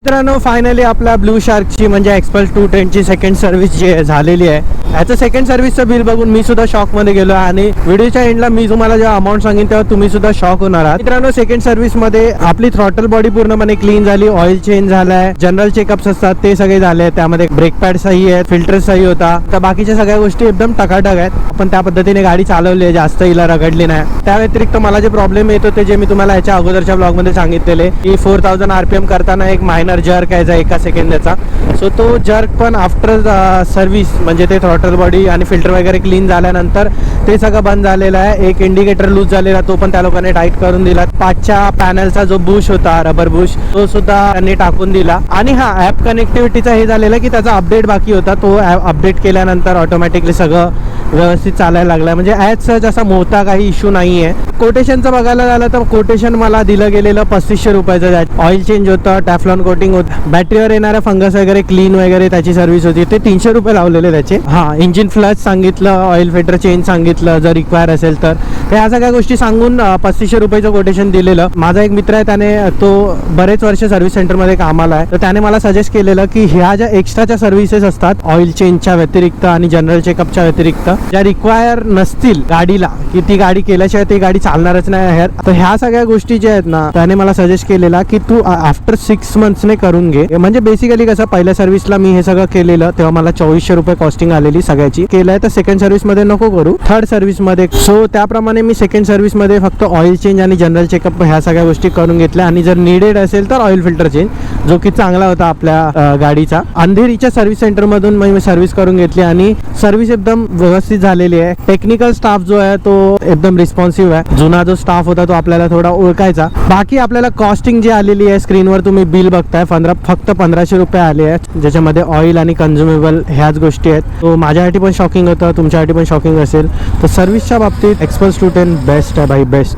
मित्रांनो फायनली आपल्या ब्लू शार्कची म्हणजे एक्सपल्स 210ची सेकंड सर्व्हिस जी झालेली आहे. ह्याचं सेकंड सर्व्हिसचं बिल बघून मी सुद्धा शॉकमध्ये गेलो आणि व्हिडिओच्या एंडला मी तुम्हाला जेव्हा अमाऊंट सांगेन तेव्हा तुम्ही सुद्धा शॉक होणार आहात. मित्रांनो सेकंड सर्व्हिसमध्ये आपली थ्रॉटल बॉडी पूर्णपणे क्लीन झाली, ऑइल चेंज झालाय, जनरल चेकअप्स असतात ते सगळे झाले, त्यामध्ये ब्रेक पॅड सही आहे, फिल्टर सही होता, तर बाकीच्या सगळ्या गोष्टी एकदम टकाटक आहेत. आपण त्या पद्धतीने गाडी चालवली आहे, जास्त हिला रगडली नाही. त्या व्यतिरिक्त मला जे प्रॉब्लेम येत होते जे मी तुम्हाला याच्या अगोदरच्या ब्लॉगमध्ये सांगितलेले की 4000 RPM करताना एक मायनर जर्क यायचा 1 सेकंदाचा. सो तो जर्क पण आफ्टर सर्व्हिस म्हणजे ते थ्रॉटल बॉडी आणि फिल्टर वगैरे क्लीन झाल्यानंतर ते सगळं बंद झालेलं आहे. एक इंडिकेटर लूज झालेला तो पण त्या लोकांनी टाईट करून दिला. पाचच्या पॅनलचा जो बुश होता रबर बुश तो सुद्धा त्यांनी टाकून दिला. आणि हा ॲप कनेक्टिव्हिटीचा हे झालेला की त्याचा अपडेट बाकी होता, तो अपडेट केल्यानंतर ऑटोमॅटिकली सगळं व्यवस्थित चालायला लागला. म्हणजे ॲज सच असा मोठा काही इश्यू नाही आहे. कोटेशनचं बघायला झालं तर कोटेशन मला दिलं गेलेलं 3500 रुपयाचं. ऑइल चेंज होतं, टॅफ्लॉन कोटिंग होतं, बॅटरीवर येणाऱ्या फंगस वगैरे क्लीन वगैरे त्याची सर्व्हिस होती, ते 300 रुपये लावलेले त्याचे. हां, इंजिन फ्लच सांगितलं, ऑइल फिल्टर चेंज सांगितलं जर रिक्वायर असेल तर. ह्या सगळ्या गोष्टी सांगून 3500 रुपयाचं कोटेशन दिलेलं. माझा एक मित्र आहे, त्याने तो बरेच वर्ष सर्व्हिस सेंटरमध्ये कामाला आहे, तर त्याने मला सजेस्ट केलेलं की ह्या ज्या एक्स्ट्राच्या सर्व्हिसेस असतात ऑइल चेंजच्या व्यतिरिक्त आणि जनरल चेकअपच्या व्यतिरिक्त ज्या रिक्वायर नसतील गाडीला, की ती गाडी केल्याशिवाय ती गाडी चालणारच नाही आहे, तर ह्या सगळ्या गोष्टी ज्या आहेत ना त्याने मला सजेस्ट केलेला की तू आफ्टर 6 मंथ्सने करून घे. म्हणजे बेसिकली कसं पहिल्या सर्व्हिसला मी हे सगळं केलेलं तेव्हा मला 2400 रुपये कॉस्टिंग आलेली सगळ्याची. केलंय तर सेकंड सर्व्हिसमध्ये नको करू, थर्ड सर्व्हिसमध्ये. सो त्याप्रमाणे मी सेकंड सर्व्हिसमध्ये फक्त ऑइल चेंज आणि जनरल चेकअप ह्या सगळ्या गोष्टी करून घेतल्या. आणि जर निडेड असेल तर ऑइल फिल्टर चेंज, जो की चांगला होता आपल्या गाडीचा. अंधेरीच्या सर्व्हिस सेंटरमधून मी सर्व्हिस करून घेतली आणि सर्व्हिस एकदम व्यवस्थित झालेली आहे. टेक्निकल स्टाफ जो आहे तो एकदम रिस्पॉन्सिव्ह आहे. जुना जो स्टाफ होता तो आपल्याला थोडा ओळखायचा. बाकी आपल्याला कॉस्टिंग जी आलेली आहे स्क्रीनवर तुम्ही बिल बघताय, फक्त 1500 रुपये आले आहेत, ज्याच्यामध्ये ऑइल आणि कन्झ्युमेबल ह्याच गोष्टी आहेत. तो माझ्यासाठी पण शॉकिंग होतं, तुमच्यासाठी पण शॉकिंग असेल. तर सर्व्हिसच्या बाबतीत एक्सपल्स 210 बेस्ट आहे भाई, बेस्ट.